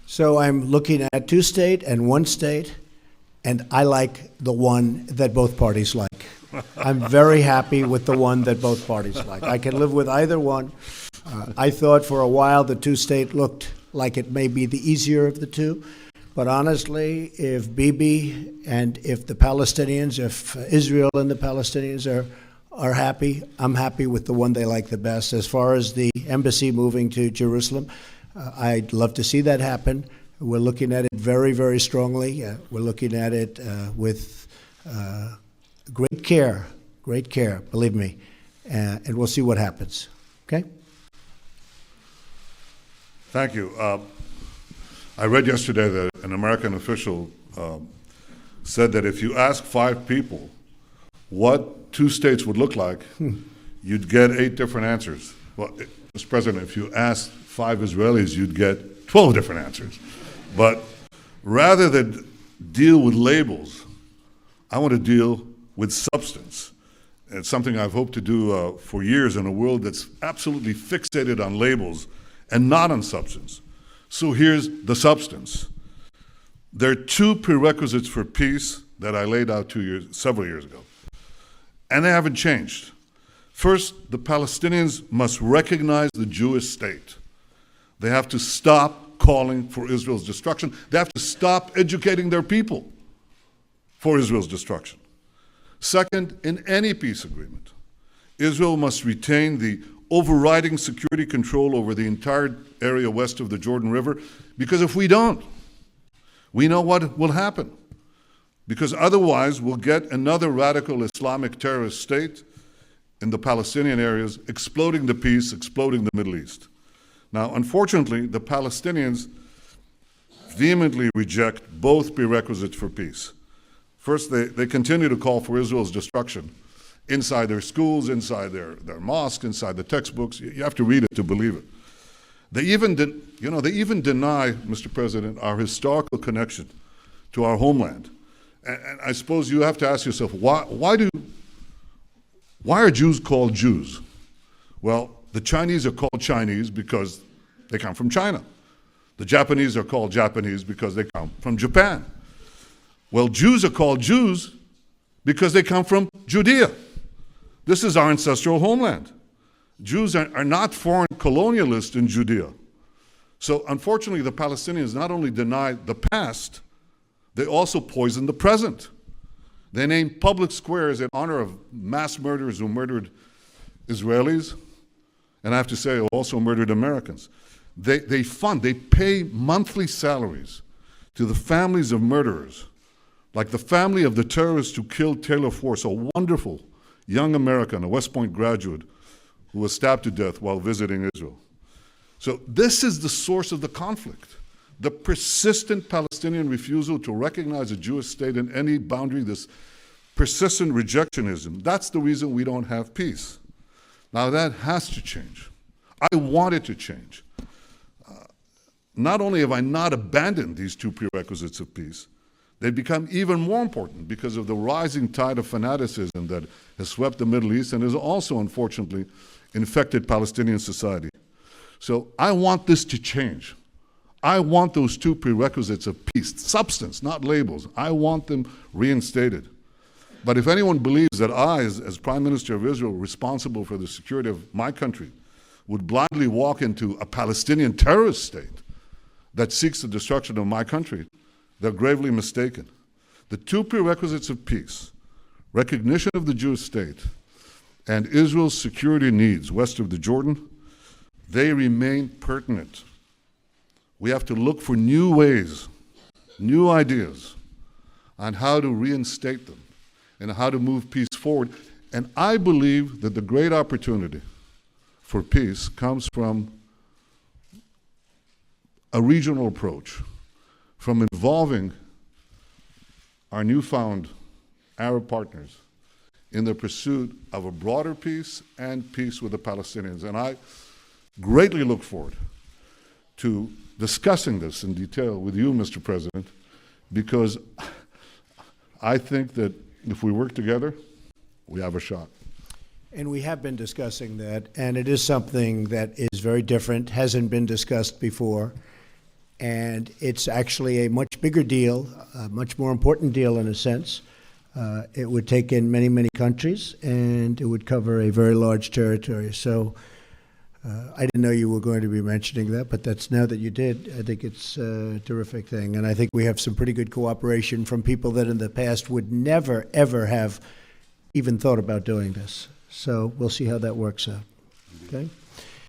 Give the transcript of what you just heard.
So I'm looking at two-state and one-state, and I like the one that both parties like. I'm very happy with the one that both parties like. I can live with either one. I thought for a while the two-state looked like it may be the easier of the two. But honestly, if Bibi and if the Palestinians, if Israel and the Palestinians are happy, I'm happy with the one they like the best. As far as the embassy moving to Jerusalem, I'd love to see that happen. We're looking at it very, very strongly. We're looking at it with great care, believe me. And we'll see what happens. Okay? Thank you. I read yesterday that an American official said that if you ask 5 people what 2 states would look like, you'd get 8 different answers. Well, Mr. President, if you asked 5 Israelis, you'd get 12 different answers. But rather than deal with labels, I want to deal with substance. It's something I've hoped to do for years in a world that's absolutely fixated on labels and not on substance. So here's the substance. There are 2 prerequisites for peace that I laid out several years ago, and they haven't changed. First, the Palestinians must recognize the Jewish state. They have to stop calling for Israel's destruction. They have to stop educating their people for Israel's destruction. Second, in any peace agreement, Israel must retain the overriding security control over the entire area west of the Jordan River, because if we don't, we know what will happen. Because otherwise, we'll get another radical Islamic terrorist state in the Palestinian areas, exploding the peace, exploding the Middle East. Now, unfortunately, the Palestinians vehemently reject both prerequisites for peace. First, they continue to call for Israel's destruction inside their schools, inside their mosques, inside the textbooks. You have to read it to believe it. They even deny, Mr. President, our historical connection to our homeland. And I suppose you have to ask yourself, why are Jews called Jews? Well, the Chinese are called Chinese because they come from China. The Japanese are called Japanese because they come from Japan. Well, Jews are called Jews because they come from Judea. This is our ancestral homeland. Jews are not foreign colonialists in Judea. So unfortunately, the Palestinians not only deny the past, they also poison the present. They name public squares in honor of mass murderers who murdered Israelis, and I have to say, also murdered Americans. They pay monthly salaries to the families of murderers, like the family of the terrorist who killed Taylor Force, a wonderful young American, a West Point graduate, who was stabbed to death while visiting Israel. So this is the source of the conflict. The persistent Palestinian refusal to recognize a Jewish state in any boundary, this persistent rejectionism, that's the reason we don't have peace. Now that has to change. I want it to change. Not only have I not abandoned these 2 prerequisites of peace, they've become even more important because of the rising tide of fanaticism that has swept the Middle East and has also, unfortunately, infected Palestinian society. So I want this to change. I want those 2 prerequisites of peace, substance, not labels. I want them reinstated. But if anyone believes that I, as Prime Minister of Israel, responsible for the security of my country, would blindly walk into a Palestinian terrorist state that seeks the destruction of my country, they're gravely mistaken. The 2 prerequisites of peace, recognition of the Jewish state, and Israel's security needs west of the Jordan, they remain pertinent. We have to look for new ways, new ideas on how to reinstate them and how to move peace forward. And I believe that the great opportunity for peace comes from a regional approach, from involving our newfound Arab partners in the pursuit of a broader peace and peace with the Palestinians. And I greatly look forward to discussing this in detail with you, Mr. President, because I think that if we work together, we have a shot. And we have been discussing that, and it is something that is very different, hasn't been discussed before. And it's actually a much bigger deal, a much more important deal in a sense. It would take in many, many countries, and it would cover a very large territory. So I didn't know you were going to be mentioning that, but that's now that you did, I think it's a terrific thing. And I think we have some pretty good cooperation from people that in the past would never, ever have even thought about doing this. So we'll see how that works out. Okay?